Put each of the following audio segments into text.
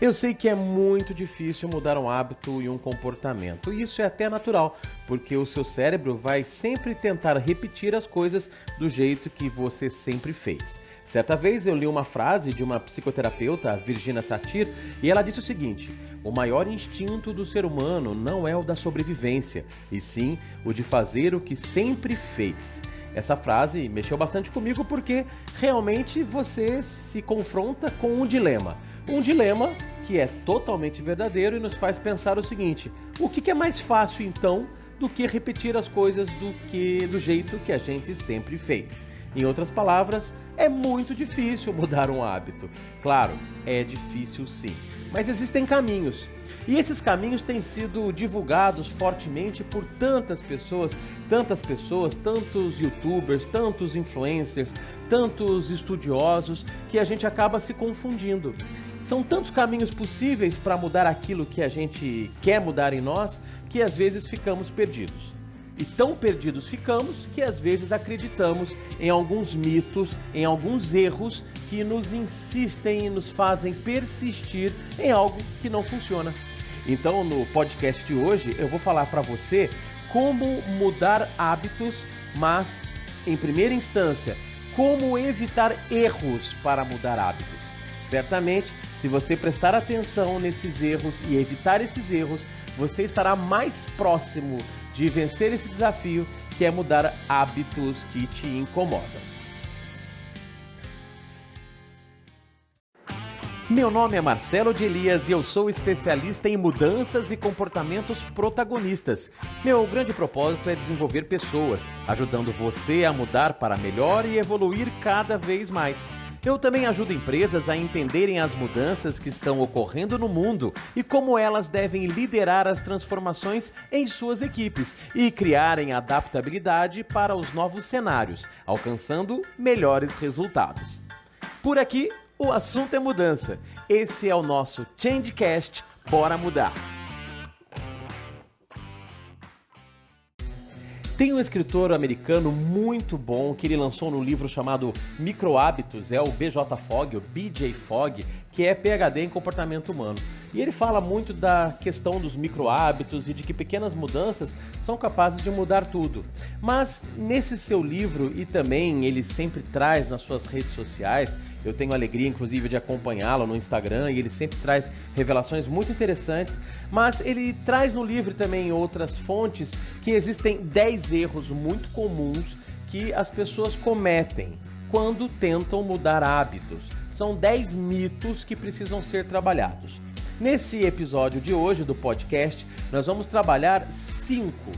Eu sei que é muito difícil mudar um hábito e um comportamento, e isso é até natural, porque o seu cérebro vai sempre tentar repetir as coisas do jeito que você sempre fez. Certa vez eu li uma frase de uma psicoterapeuta, a Virginia Satir, e ela disse o seguinte: o maior instinto do ser humano não é o da sobrevivência, e sim o de fazer o que sempre fez. Essa frase mexeu bastante comigo porque realmente você se confronta com um dilema. Um dilema que é totalmente verdadeiro e nos faz pensar o seguinte: o que é mais fácil então do que repetir as coisas do jeito que a gente sempre fez? Em outras palavras, é muito difícil mudar um hábito. Claro, é difícil sim, mas existem caminhos. E esses caminhos têm sido divulgados fortemente por tantas pessoas, tantos youtubers, tantos influencers, tantos estudiosos, que a gente acaba se confundindo. São tantos caminhos possíveis para mudar aquilo que a gente quer mudar em nós, que às vezes ficamos perdidos. E tão perdidos ficamos que às vezes acreditamos em alguns mitos, em alguns erros que nos insistem e nos fazem persistir em algo que não funciona. Então, no podcast de hoje, eu vou falar para você como mudar hábitos, mas, em primeira instância, como evitar erros para mudar hábitos. Certamente, se você prestar atenção nesses erros e evitar esses erros, você estará mais próximo de vencer esse desafio, que é mudar hábitos que te incomodam. Meu nome é Marcelo de Elias e eu sou especialista em mudanças e comportamentos protagonistas. Meu grande propósito é desenvolver pessoas, ajudando você a mudar para melhor e evoluir cada vez mais. Eu também ajudo empresas a entenderem as mudanças que estão ocorrendo no mundo e como elas devem liderar as transformações em suas equipes e criarem adaptabilidade para os novos cenários, alcançando melhores resultados. Por aqui, o assunto é mudança. Esse é o nosso Changecast. Bora mudar! Tem um escritor americano muito bom que ele lançou no livro chamado Micro Hábitos, é o B.J. Fogg, o B.J. Fogg, que é PhD em comportamento humano. E ele fala muito da questão dos micro hábitos e de que pequenas mudanças são capazes de mudar tudo. Mas nesse seu livro, e também ele sempre traz nas suas redes sociais, eu tenho a alegria inclusive de acompanhá-lo no Instagram e ele sempre traz revelações muito interessantes, mas ele traz no livro também outras fontes que existem 10 erros muito comuns que as pessoas cometem quando tentam mudar hábitos. São 10 mitos que precisam ser trabalhados. Nesse episódio de hoje do podcast, nós vamos trabalhar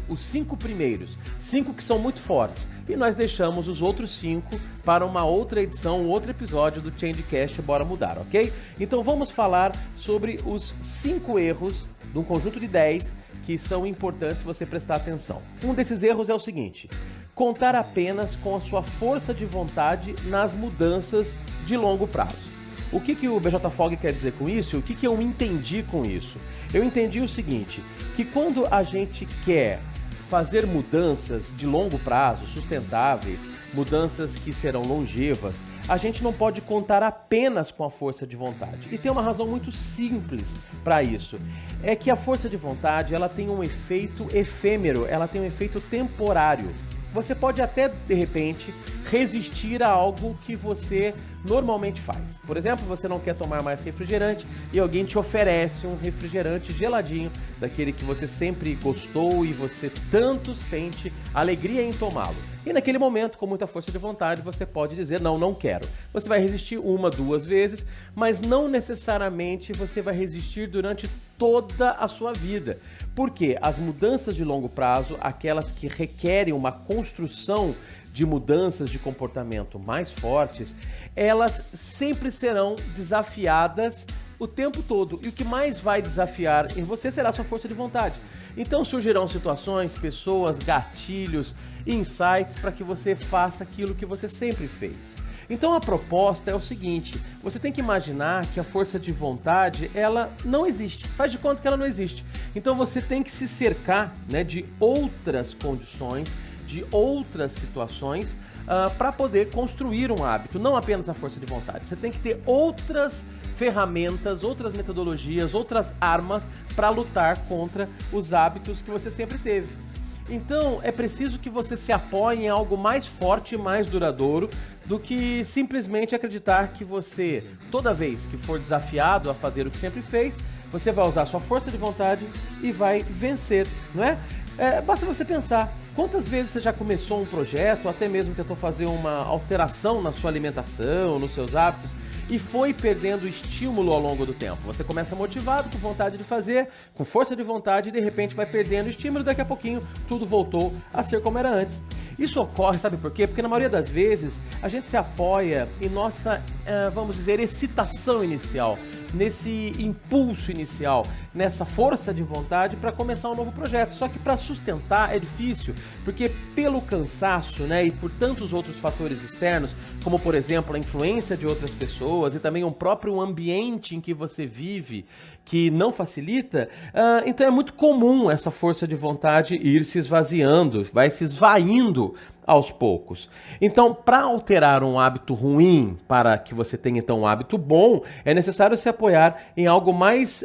os 5 primeiros, 5 que são muito fortes, e nós deixamos os outros 5 para uma outra edição, um outro episódio do Changecast Bora Mudar, ok? Então vamos falar sobre os 5 erros de um conjunto de 10 que são importantes você prestar atenção. Um desses erros é o seguinte: contar apenas com a sua força de vontade nas mudanças de longo prazo. O que o B.J. Fogg quer dizer com isso? O que eu entendi com isso? Eu entendi o seguinte, que quando a gente quer fazer mudanças de longo prazo, sustentáveis, mudanças que serão longevas, a gente não pode contar apenas com a força de vontade. E tem uma razão muito simples para isso. É que a força de vontade, ela tem um efeito efêmero, ela tem um efeito temporário. Você pode até, de repente, resistir a algo que você normalmente faz. Por exemplo, você não quer tomar mais refrigerante e alguém te oferece um refrigerante geladinho, daquele que você sempre gostou e você tanto sente alegria em tomá-lo. E naquele momento, com muita força de vontade, você pode dizer: não, não quero. Você vai resistir 1, 2 vezes, mas não necessariamente você vai resistir durante toda a sua vida. Porque as mudanças de longo prazo, aquelas que requerem uma construção de mudanças de comportamento mais fortes, elas sempre serão desafiadas o tempo todo. E o que mais vai desafiar em você será a sua força de vontade. Então surgirão situações, pessoas, gatilhos, insights para que você faça aquilo que você sempre fez. Então a proposta é o seguinte: você tem que imaginar que a força de vontade, ela não existe. Faz de conta que ela não existe. Então você tem que se cercar, de outras condições de outras situações para poder construir um hábito, não apenas a força de vontade. Você tem que ter outras ferramentas, outras metodologias, outras armas para lutar contra os hábitos que você sempre teve. Então, é preciso que você se apoie em algo mais forte e mais duradouro do que simplesmente acreditar que você, toda vez que for desafiado a fazer o que sempre fez, você vai usar sua força de vontade e vai vencer, não é? Basta você pensar, quantas vezes você já começou um projeto, ou até mesmo tentou fazer uma alteração na sua alimentação, nos seus hábitos, e foi perdendo estímulo ao longo do tempo. Você começa motivado, com vontade de fazer, com força de vontade, e de repente vai perdendo estímulo, e daqui a pouquinho tudo voltou a ser como era antes. Isso ocorre, sabe por quê? Porque na maioria das vezes a gente se apoia em nossa, vamos dizer, excitação inicial, nesse impulso inicial, nessa força de vontade para começar um novo projeto. Só que para sustentar é difícil, porque pelo cansaço, né, e por tantos outros fatores externos, como por exemplo a influência de outras pessoas e também um próprio ambiente em que você vive, que não facilita, então é muito comum essa força de vontade ir se esvaziando, vai se esvaindo aos poucos. Então, para alterar um hábito ruim, para que você tenha então um hábito bom, é necessário se apoiar em algo mais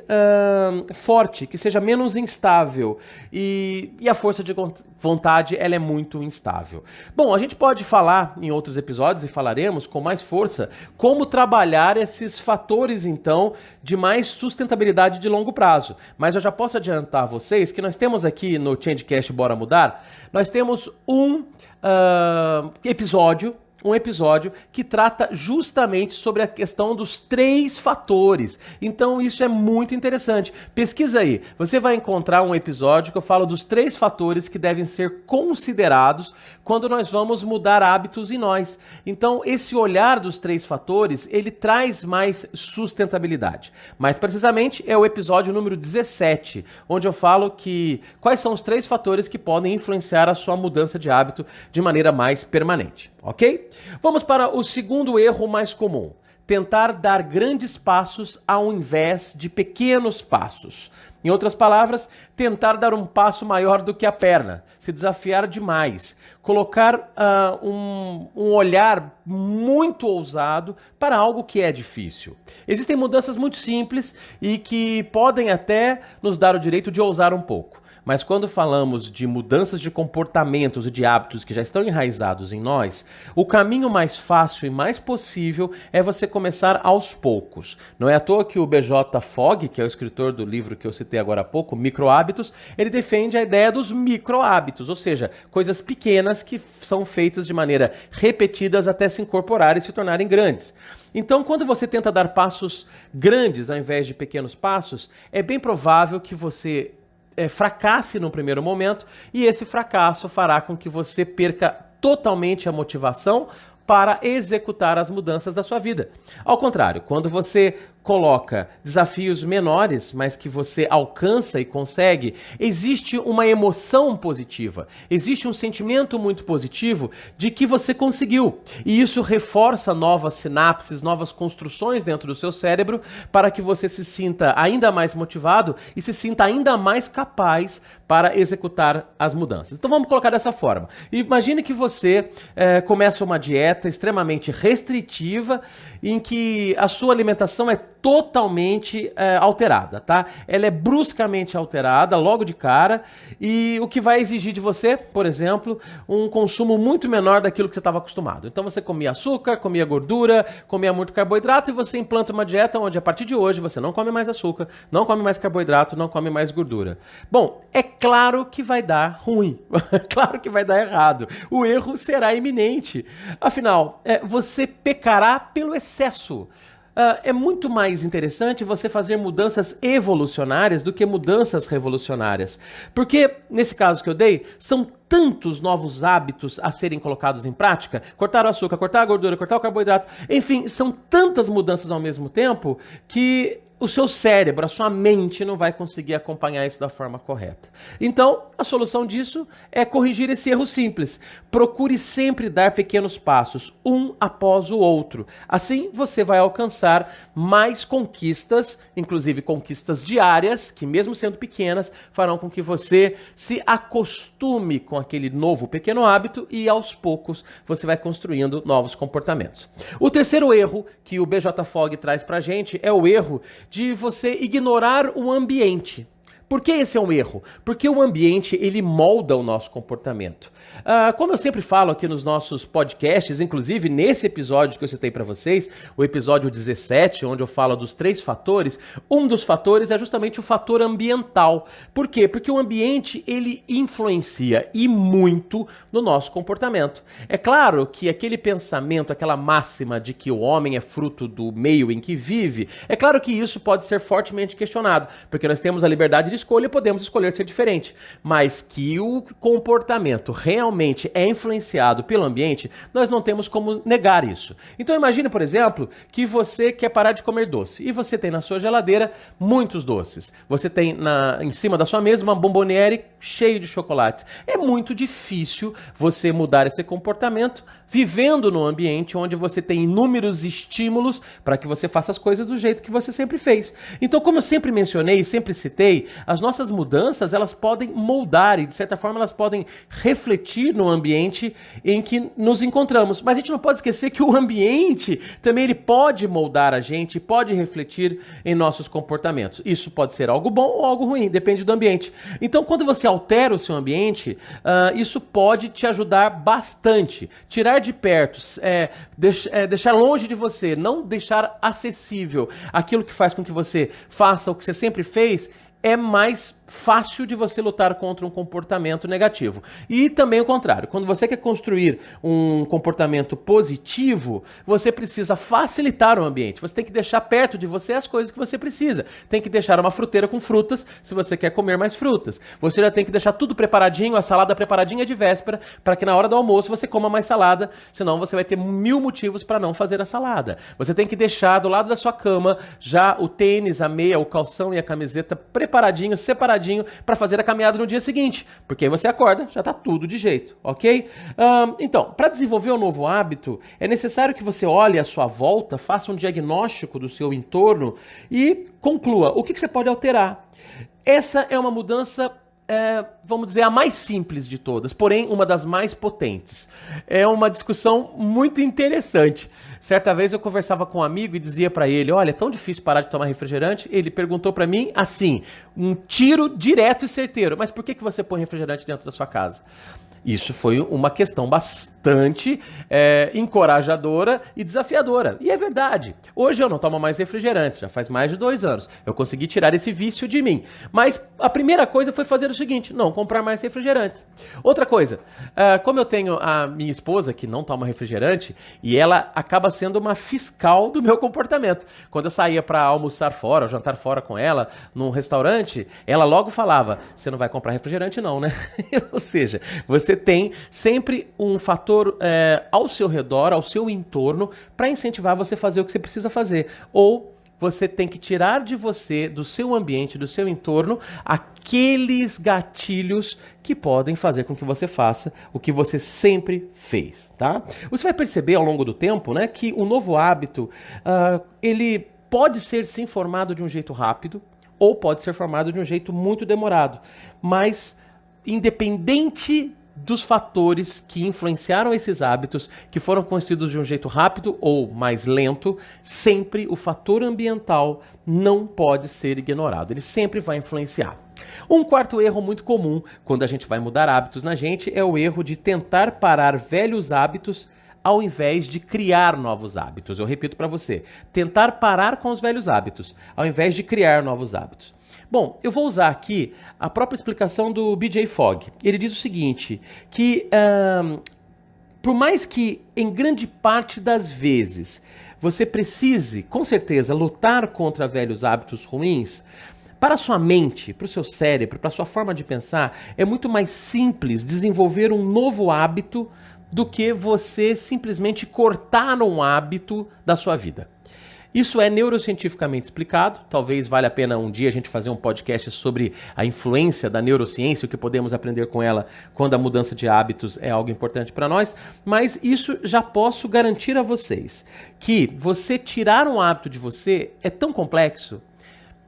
forte, que seja menos instável. E a força de vontade, ela é muito instável. Bom, a gente pode falar em outros episódios, e falaremos com mais força, como trabalhar esses fatores, então, de mais sustentabilidade de longo prazo. Mas eu já posso adiantar a vocês que nós temos aqui no Changecast Bora Mudar, nós temos um episódio que trata justamente sobre a questão dos 3 fatores. Então isso é muito interessante. Pesquisa aí, você vai encontrar um episódio que eu falo dos 3 fatores que devem ser considerados quando nós vamos mudar hábitos em nós. Então esse olhar dos 3 fatores, ele traz mais sustentabilidade. Mais precisamente é o episódio número 17, onde eu falo que quais são os 3 fatores que podem influenciar a sua mudança de hábito de maneira mais permanente, ok? Vamos para o segundo erro mais comum. Tentar dar grandes passos ao invés de pequenos passos. Em outras palavras, tentar dar um passo maior do que a perna, se desafiar demais, colocar um olhar muito ousado para algo que é difícil. Existem mudanças muito simples e que podem até nos dar o direito de ousar um pouco. Mas quando falamos de mudanças de comportamentos e de hábitos que já estão enraizados em nós, o caminho mais fácil e mais possível é você começar aos poucos. Não é à toa que o BJ Fogg, que é o escritor do livro que eu citei agora há pouco, Microhábitos, ele defende a ideia dos microhábitos, ou seja, coisas pequenas que são feitas de maneira repetidas até se incorporar e se tornarem grandes. Então, quando você tenta dar passos grandes ao invés de pequenos passos, é bem provável que você fracasse no primeiro momento, e esse fracasso fará com que você perca totalmente a motivação para executar as mudanças da sua vida. Ao contrário, quando você coloca desafios menores, mas que você alcança e consegue, existe uma emoção positiva, existe um sentimento muito positivo de que você conseguiu. E isso reforça novas sinapses, novas construções dentro do seu cérebro para que você se sinta ainda mais motivado e se sinta ainda mais capaz para executar as mudanças. Então vamos colocar dessa forma. Imagine que você começa uma dieta extremamente restritiva em que a sua alimentação é totalmente alterada, tá? Ela é bruscamente alterada logo de cara, e o que vai exigir de você, por exemplo, um consumo muito menor daquilo que você estava acostumado. Então você comia açúcar, comia gordura, comia muito carboidrato, e você implanta uma dieta onde a partir de hoje você não come mais açúcar, não come mais carboidrato, não come mais gordura. Bom, é claro que vai dar ruim, claro que vai dar errado. O erro será iminente. Afinal, você pecará pelo excesso. É muito mais interessante você fazer mudanças evolucionárias do que mudanças revolucionárias. Porque, nesse caso que eu dei, são tantos novos hábitos a serem colocados em prática, cortar o açúcar, cortar a gordura, cortar o carboidrato, enfim, são tantas mudanças ao mesmo tempo que o seu cérebro, a sua mente não vai conseguir acompanhar isso da forma correta. Então, a solução disso é corrigir esse erro simples. Procure sempre dar pequenos passos, um após o outro. Assim, você vai alcançar mais conquistas, inclusive conquistas diárias, que mesmo sendo pequenas, farão com que você se acostume com aquele novo pequeno hábito e aos poucos você vai construindo novos comportamentos. O terceiro erro que o BJ Fogg traz pra gente é o erro de você ignorar o ambiente. Por que esse é um erro? Porque o ambiente, ele molda o nosso comportamento. Como eu sempre falo aqui nos nossos podcasts, inclusive nesse episódio que eu citei para vocês, o episódio 17, onde eu falo dos 3 fatores, um dos fatores é justamente o fator ambiental. Por quê? Porque o ambiente, ele influencia e muito no nosso comportamento. É claro que aquele pensamento, aquela máxima de que o homem é fruto do meio em que vive, é claro que isso pode ser fortemente questionado, porque nós temos a liberdade de escolha, podemos escolher ser diferente, mas que o comportamento realmente é influenciado pelo ambiente, nós não temos como negar isso. Então imagine, por exemplo, que você quer parar de comer doce e você tem na sua geladeira muitos doces. Você tem em cima da sua mesa uma bomboniere cheia de chocolates. É muito difícil você mudar esse comportamento vivendo num ambiente onde você tem inúmeros estímulos para que você faça as coisas do jeito que você sempre fez. Então, como eu sempre mencionei e sempre citei, as nossas mudanças, elas podem moldar e, de certa forma, elas podem refletir no ambiente em que nos encontramos. Mas a gente não pode esquecer que o ambiente também ele pode moldar a gente, pode refletir em nossos comportamentos. Isso pode ser algo bom ou algo ruim, depende do ambiente. Então, quando você altera o seu ambiente, isso pode te ajudar bastante. Tirar de perto, deixar longe de você, não deixar acessível aquilo que faz com que você faça o que você sempre fez, é mais fácil de você lutar contra um comportamento negativo. E também o contrário, quando você quer construir um comportamento positivo, você precisa facilitar o ambiente. Você tem que deixar perto de você as coisas que você precisa. Tem que deixar uma fruteira com frutas se você quer comer mais frutas. Você já tem que deixar tudo preparadinho, a salada preparadinha de véspera, para que na hora do almoço você coma mais salada, senão você vai ter 1000 motivos para não fazer a salada. Você tem que deixar do lado da sua cama já o tênis, a meia, o calção e a camiseta preparadinho, separadinho, para fazer a caminhada no dia seguinte, porque aí você acorda, já está tudo de jeito, ok? Então, para desenvolver um novo hábito, é necessário que você olhe à sua volta, faça um diagnóstico do seu entorno e conclua o que você pode alterar. Essa é uma mudança, vamos dizer, a mais simples de todas, porém uma das mais potentes. É uma discussão muito interessante. Certa vez eu conversava com um amigo e dizia para ele, olha, é tão difícil parar de tomar refrigerante. Ele perguntou para mim assim, um tiro direto e certeiro, mas por que você põe refrigerante dentro da sua casa? Isso foi uma questão bastante encorajadora e desafiadora. E é verdade. Hoje eu não tomo mais refrigerantes, já faz mais de 2 anos. Eu consegui tirar esse vício de mim. Mas a primeira coisa foi fazer o seguinte, não comprar mais refrigerantes. Outra coisa, como eu tenho a minha esposa que não toma refrigerante, e ela acaba sendo uma fiscal do meu comportamento. Quando eu saía para almoçar fora, jantar fora com ela, num restaurante, ela logo falava, você não vai comprar refrigerante não, né? Ou seja, você tem sempre um fator ao seu redor, ao seu entorno, para incentivar você a fazer o que você precisa fazer. Ou você tem que tirar de você, do seu ambiente, do seu entorno, aqueles gatilhos que podem fazer com que você faça o que você sempre fez, tá? Você vai perceber ao longo do tempo, né, que o novo hábito, ele pode ser sim formado de um jeito rápido, ou pode ser formado de um jeito muito demorado, mas independente dos fatores que influenciaram esses hábitos, que foram construídos de um jeito rápido ou mais lento, sempre o fator ambiental não pode ser ignorado. Ele sempre vai influenciar. Um quarto erro muito comum quando a gente vai mudar hábitos na gente é o erro de tentar parar velhos hábitos ao invés de criar novos hábitos. Eu repito para você, tentar parar com os velhos hábitos, ao invés de criar novos hábitos. Bom, eu vou usar aqui a própria explicação do BJ Fogg. Ele diz o seguinte, que por mais que em grande parte das vezes você precise, com certeza, lutar contra velhos hábitos ruins, para a sua mente, para o seu cérebro, para a sua forma de pensar, é muito mais simples desenvolver um novo hábito do que você simplesmente cortar um hábito da sua vida. Isso é neurocientificamente explicado, talvez valha a pena um dia a gente fazer um podcast sobre a influência da neurociência, o que podemos aprender com ela quando a mudança de hábitos é algo importante para nós, mas isso já posso garantir a vocês, que você tirar um hábito de você é tão complexo,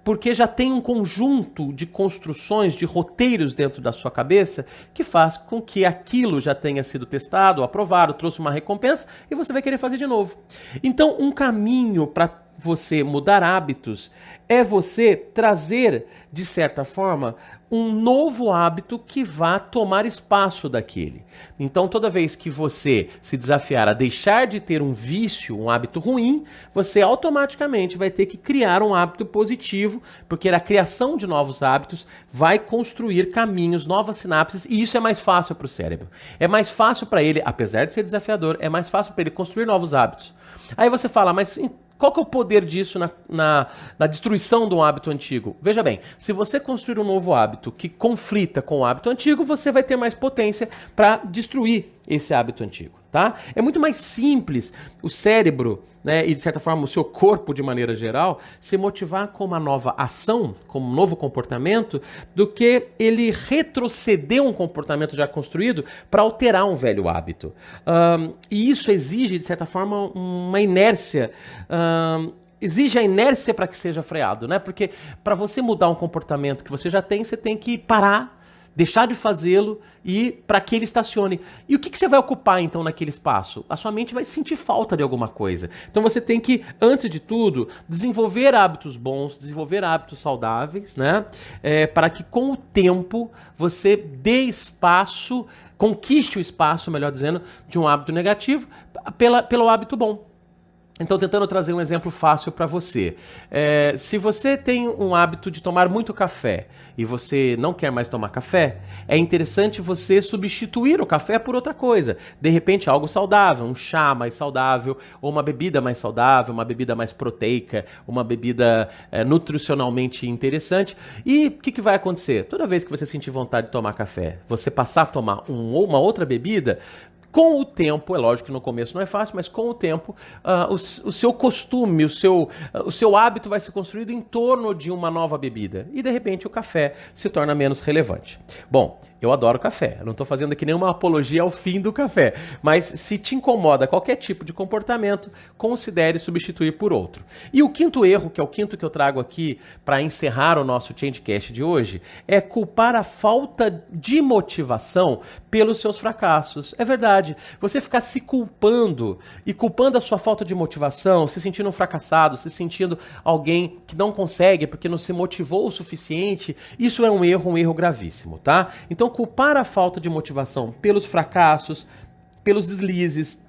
porque já tem um conjunto de construções, de roteiros dentro da sua cabeça que faz com que aquilo já tenha sido testado, aprovado, trouxe uma recompensa e você vai querer fazer de novo. Então, um caminho para você mudar hábitos é você trazer, de certa forma, um novo hábito que vá tomar espaço daquele. Então, toda vez que você se desafiar a deixar de ter um vício, um hábito ruim, você automaticamente vai ter que criar um hábito positivo, porque a criação de novos hábitos vai construir caminhos, novas sinapses, e isso é mais fácil para o cérebro. É mais fácil para ele, apesar de ser desafiador, é mais fácil para ele construir novos hábitos. Aí você fala, mas qual que é o poder disso na destruição de um hábito antigo? Veja bem, se você construir um novo hábito que conflita com o hábito antigo, você vai ter mais potência para destruir esse hábito antigo, tá? É muito mais simples o cérebro, né, e de certa forma o seu corpo de maneira geral, se motivar com uma nova ação, com um novo comportamento, do que ele retroceder um comportamento já construído para alterar um velho hábito. E isso exige, de certa forma, uma inércia. Exige a inércia para que seja freado, né? Porque para você mudar um comportamento que você já tem, você tem que parar, deixar de fazê-lo e para que ele estacione. E o que você vai ocupar então naquele espaço? A sua mente vai sentir falta de alguma coisa. Então você tem que, antes de tudo, desenvolver hábitos bons, desenvolver hábitos saudáveis, né? Para que com o tempo você dê espaço, conquiste o espaço, melhor dizendo, de um hábito negativo pelo hábito bom. Então, tentando trazer um exemplo fácil para você. Se você tem um hábito de tomar muito café e você não quer mais tomar café, é interessante você substituir o café por outra coisa. De repente, algo saudável, um chá mais saudável, ou uma bebida mais saudável, uma bebida mais proteica, uma bebida nutricionalmente interessante. E o que vai acontecer? Toda vez que você sentir vontade de tomar café, você passar a tomar uma outra bebida, com o tempo, é lógico que no começo não é fácil, mas com o tempo, o seu costume, o seu hábito vai ser construído em torno de uma nova bebida. E, de repente, o café se torna menos relevante. Bom, eu adoro café. Eu não estou fazendo aqui nenhuma apologia ao fim do café. Mas se te incomoda qualquer tipo de comportamento, considere substituir por outro. E o quinto erro, que é o quinto que eu trago aqui para encerrar o nosso Changecast de hoje, é culpar a falta de motivação pelos seus fracassos. É verdade. Você ficar se culpando e culpando a sua falta de motivação, se sentindo um fracassado, se sentindo alguém que não consegue porque não se motivou o suficiente, isso é um erro gravíssimo, tá? Então, culpar a falta de motivação pelos fracassos, pelos deslizes,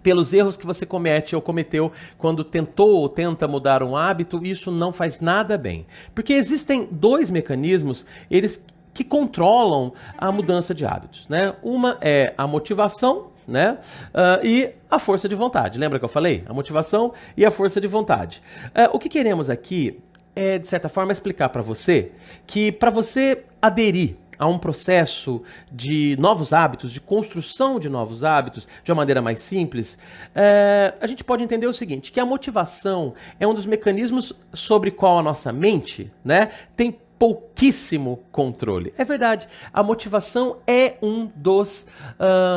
pelos erros que você comete ou cometeu quando tentou ou tenta mudar um hábito, isso não faz nada bem. Porque existem dois mecanismos, eles que controlam a mudança de hábitos, né? Uma é a motivação, né? E a força de vontade. Lembra que eu falei? A motivação e a força de vontade. O que queremos aqui é, de certa forma, explicar para você que para você aderir a um processo de novos hábitos, de construção de novos hábitos, de uma maneira mais simples, a gente pode entender o seguinte, que a motivação é um dos mecanismos sobre qual a nossa mente, né, tem pouquíssimo controle. É verdade, a motivação é um dos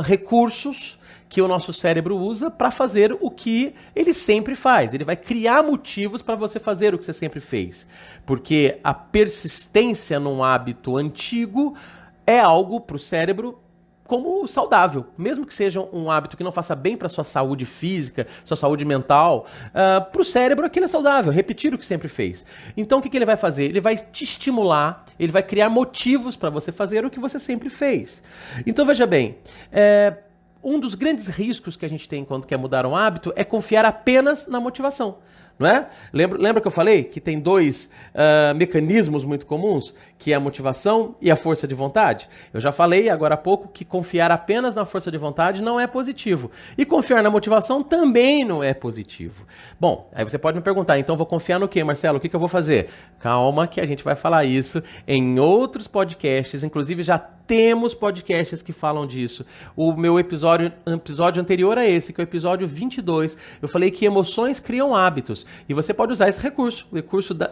recursos que o nosso cérebro usa para fazer o que ele sempre faz. Ele vai criar motivos para você fazer o que você sempre fez. Porque a persistência num hábito antigo é algo para o cérebro como saudável, mesmo que seja um hábito que não faça bem para sua saúde física, sua saúde mental, para o cérebro aquilo é saudável, repetir o que sempre fez. Então o que ele vai fazer? Ele vai te estimular, ele vai criar motivos para você fazer o que você sempre fez. Então veja bem, um dos grandes riscos que a gente tem quando quer mudar um hábito é confiar apenas na motivação. Não é? Lembra que eu falei que tem dois mecanismos muito comuns, que é a motivação e a força de vontade? Eu já falei agora há pouco que confiar apenas na força de vontade não é positivo. E confiar na motivação também não é positivo. Bom, aí você pode me perguntar, então vou confiar no quê, Marcelo? O que eu vou fazer? Calma que a gente vai falar isso em outros podcasts, inclusive já temos podcasts que falam disso. O meu episódio anterior a esse, que é o episódio 22, eu falei que emoções criam hábitos. E você pode usar esse recurso, o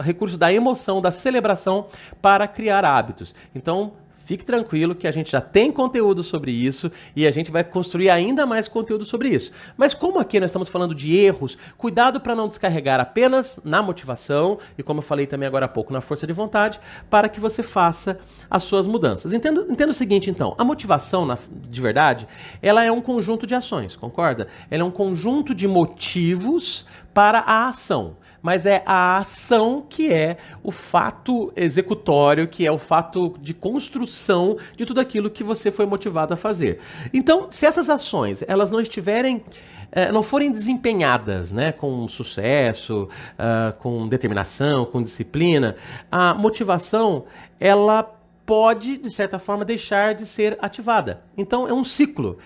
recurso da emoção, da celebração, para criar hábitos. Então, fique tranquilo que a gente já tem conteúdo sobre isso e a gente vai construir ainda mais conteúdo sobre isso. Mas como aqui nós estamos falando de erros, cuidado para não descarregar apenas na motivação e, como eu falei também agora há pouco, na força de vontade, para que você faça as suas mudanças. Entenda o seguinte, então, a motivação, de verdade, ela é um conjunto de ações, concorda? Ela é um conjunto de motivos para a ação. Mas é a ação que é o fato executório, que é o fato de construção de tudo aquilo que você foi motivado a fazer. Então, se essas ações elas não forem desempenhadas, né, com sucesso, com determinação, com disciplina, a motivação, ela pode, de certa forma, deixar de ser ativada. Então, é um ciclo.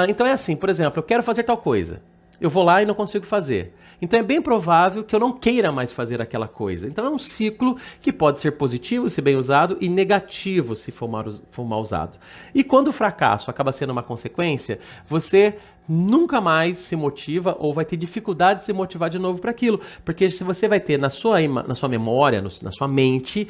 Então, é assim, por exemplo, eu quero fazer tal coisa. Eu vou lá e não consigo fazer. Então é bem provável que eu não queira mais fazer aquela coisa. Então é um ciclo que pode ser positivo, se bem usado, e negativo, se for mal usado. E quando o fracasso acaba sendo uma consequência, você nunca mais se motiva ou vai ter dificuldade de se motivar de novo para aquilo. Porque se você vai ter na sua memória, na sua mente,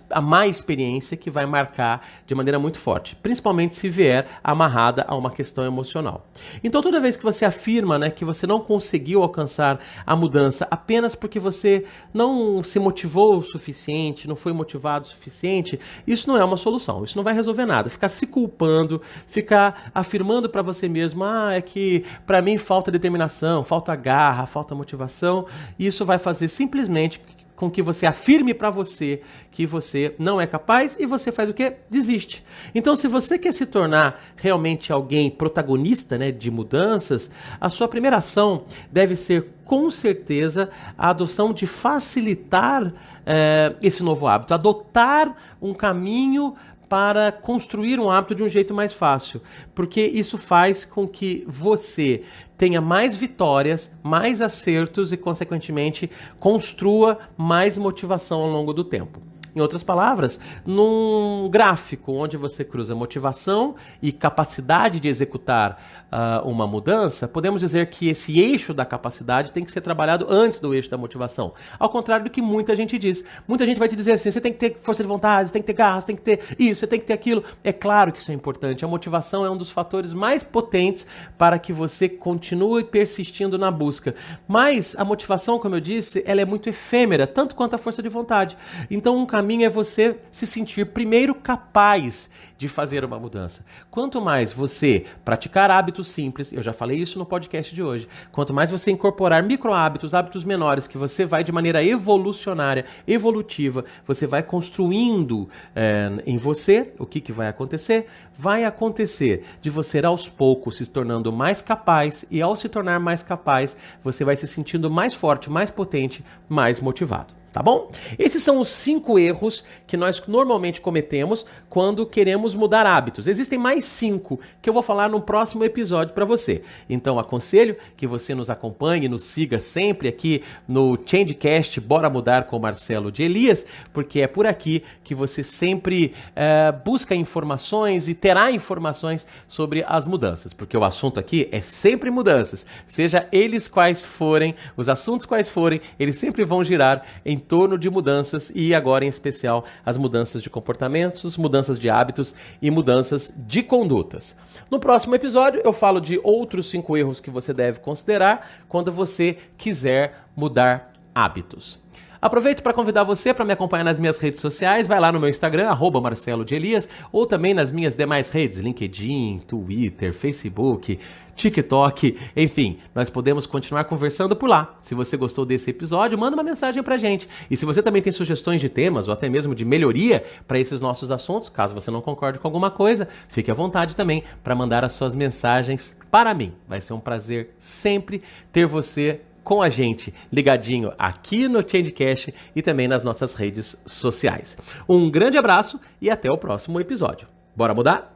a má experiência que vai marcar de maneira muito forte. Principalmente se vier amarrada a uma questão emocional. Então toda vez que você afirma, né, que você não conseguiu alcançar a mudança apenas porque você não se motivou o suficiente, não foi motivado o suficiente, isso não é uma solução. Isso não vai resolver nada. Ficar se culpando, ficar afirmando para você mesmo, é que para mim falta determinação, falta garra, falta motivação, e isso vai fazer simplesmente com que você afirme para você que você não é capaz e você faz o quê? Desiste. Então, se você quer se tornar realmente alguém protagonista, né, de mudanças, a sua primeira ação deve ser, com certeza, a adoção de facilitar esse novo hábito, adotar um caminho para construir um hábito de um jeito mais fácil, porque isso faz com que você tenha mais vitórias, mais acertos e, consequentemente, construa mais motivação ao longo do tempo. Em outras palavras, num gráfico onde você cruza motivação e capacidade de executar uma mudança, podemos dizer que esse eixo da capacidade tem que ser trabalhado antes do eixo da motivação. Ao contrário do que muita gente diz. Muita gente vai te dizer assim, você tem que ter força de vontade, você tem que ter garra, você tem que ter isso, você tem que ter aquilo. É claro que isso é importante. A motivação é um dos fatores mais potentes para que você continue persistindo na busca. Mas a motivação, como eu disse, ela é muito efêmera, tanto quanto a força de vontade. Então, um caminho é você se sentir primeiro capaz de fazer uma mudança. Quanto mais você praticar hábitos simples, eu já falei isso no podcast de hoje, quanto mais você incorporar micro-hábitos, hábitos menores, que você vai de maneira evolucionária, evolutiva, você vai construindo em você, o que vai acontecer? Vai acontecer de você aos poucos se tornando mais capaz, e ao se tornar mais capaz, você vai se sentindo mais forte, mais potente, mais motivado. Tá bom? Esses são os 5 erros que nós normalmente cometemos quando queremos mudar hábitos. Existem mais 5 que eu vou falar no próximo episódio para você. Então aconselho que você nos acompanhe, nos siga sempre aqui no Changecast Bora Mudar com Marcelo de Elias, porque é por aqui que você sempre busca informações e terá informações sobre as mudanças, porque o assunto aqui é sempre mudanças. Seja eles quais forem, os assuntos quais forem, eles sempre vão girar em torno de mudanças e agora em especial as mudanças de comportamentos, mudanças de hábitos e mudanças de condutas. No próximo episódio eu falo de outros 5 erros que você deve considerar quando você quiser mudar hábitos. Aproveito para convidar você para me acompanhar nas minhas redes sociais. Vai lá no meu Instagram, @Marcelo de Elias, ou também nas minhas demais redes, LinkedIn, Twitter, Facebook, TikTok, enfim, nós podemos continuar conversando por lá. Se você gostou desse episódio, manda uma mensagem pra gente. E se você também tem sugestões de temas ou até mesmo de melhoria para esses nossos assuntos, caso você não concorde com alguma coisa, fique à vontade também para mandar as suas mensagens para mim. Vai ser um prazer sempre ter você com a gente, ligadinho aqui no Changecast e também nas nossas redes sociais. Um grande abraço e até o próximo episódio. Bora mudar?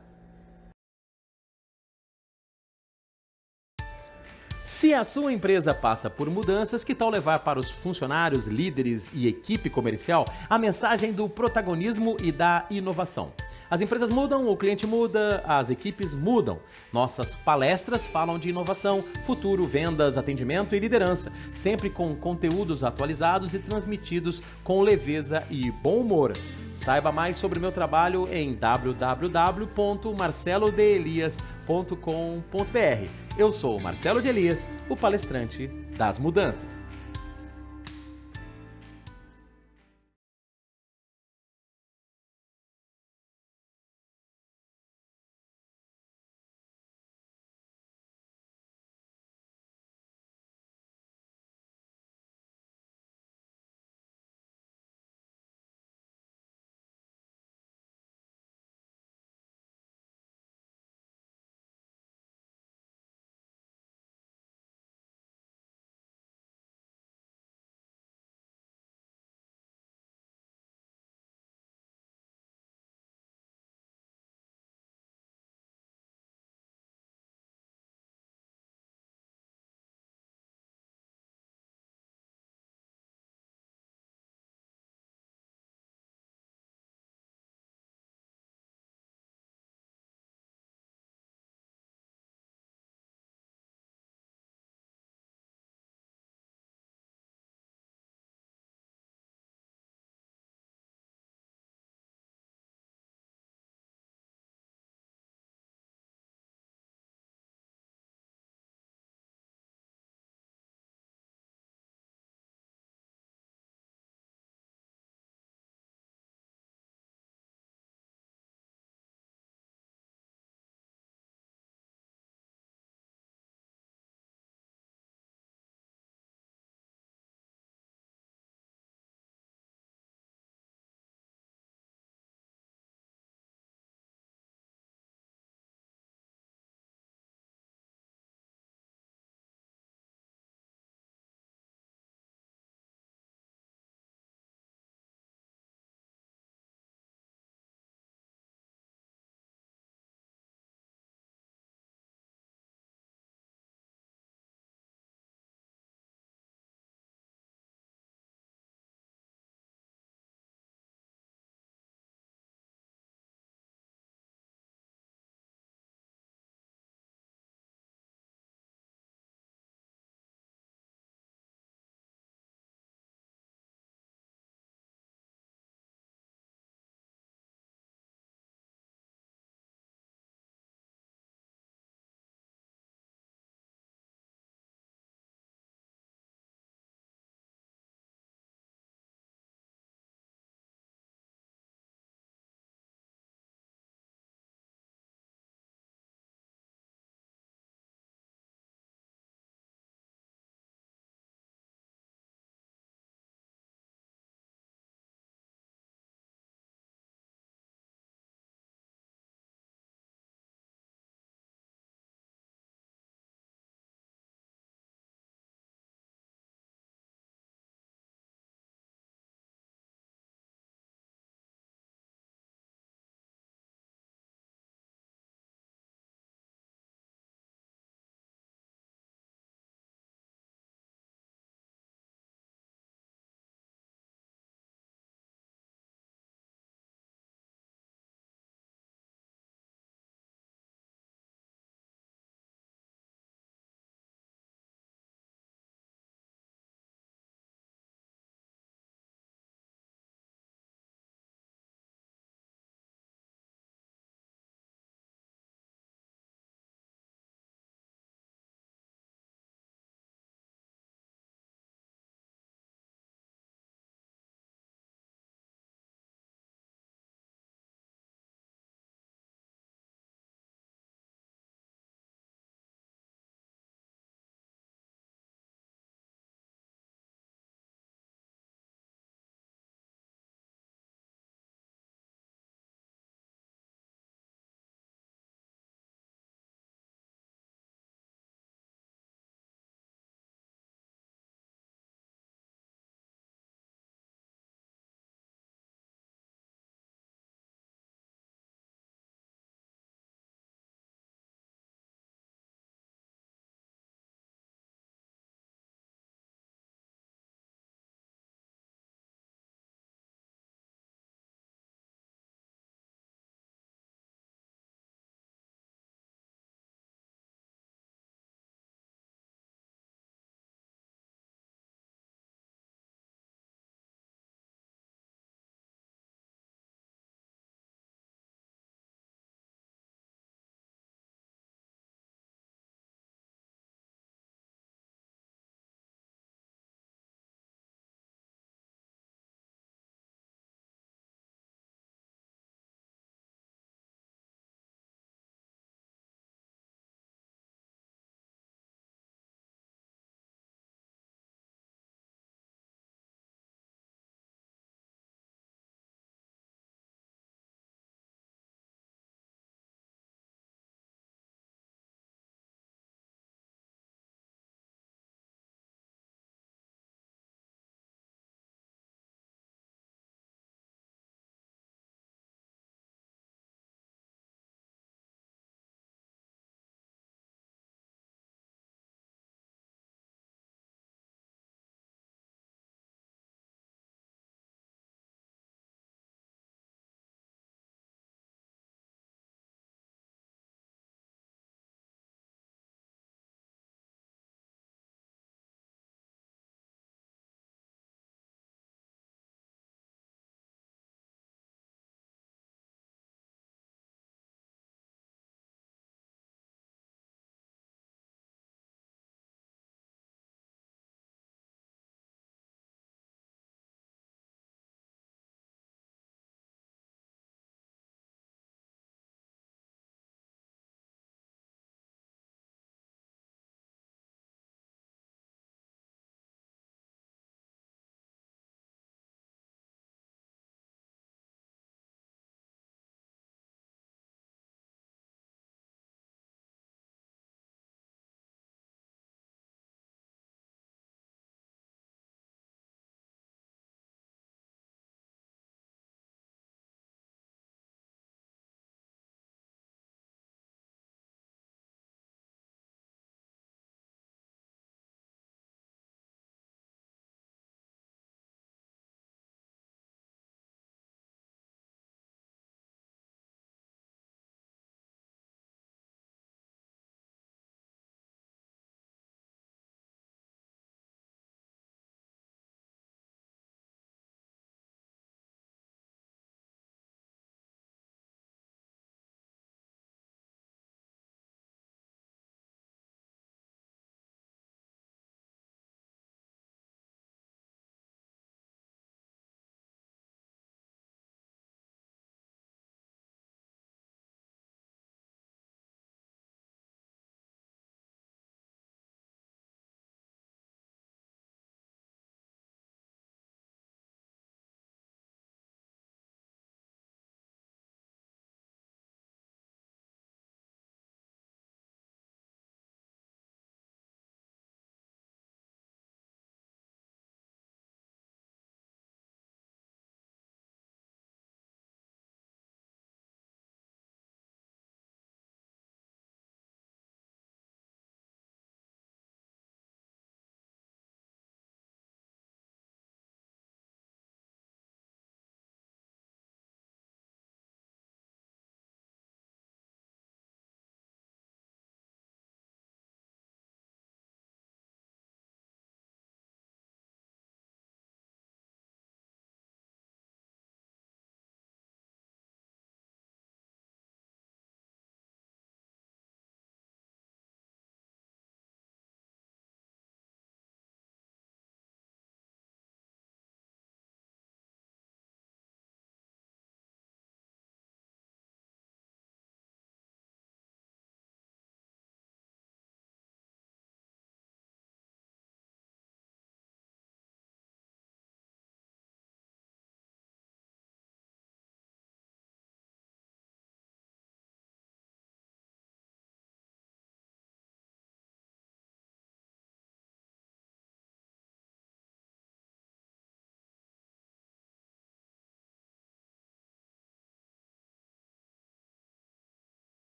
Se a sua empresa passa por mudanças, que tal levar para os funcionários, líderes e equipe comercial a mensagem do protagonismo e da inovação? As empresas mudam, o cliente muda, as equipes mudam. Nossas palestras falam de inovação, futuro, vendas, atendimento e liderança, sempre com conteúdos atualizados e transmitidos com leveza e bom humor. Saiba mais sobre o meu trabalho em www.marcelodeelias.com.br. Eu sou o Marcelo de Elias, o palestrante das mudanças.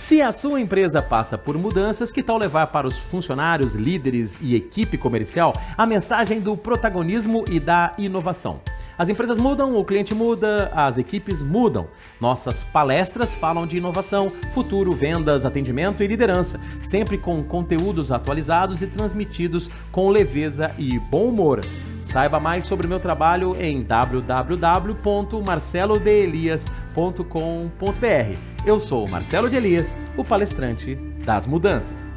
Se a sua empresa passa por mudanças, que tal levar para os funcionários, líderes e equipe comercial a mensagem do protagonismo e da inovação? As empresas mudam, o cliente muda, as equipes mudam. Nossas palestras falam de inovação, futuro, vendas, atendimento e liderança, sempre com conteúdos atualizados e transmitidos com leveza e bom humor. Saiba mais sobre o meu trabalho em www.marcelodeelias.com.br. Eu sou Marcelo de Elias, o palestrante das mudanças.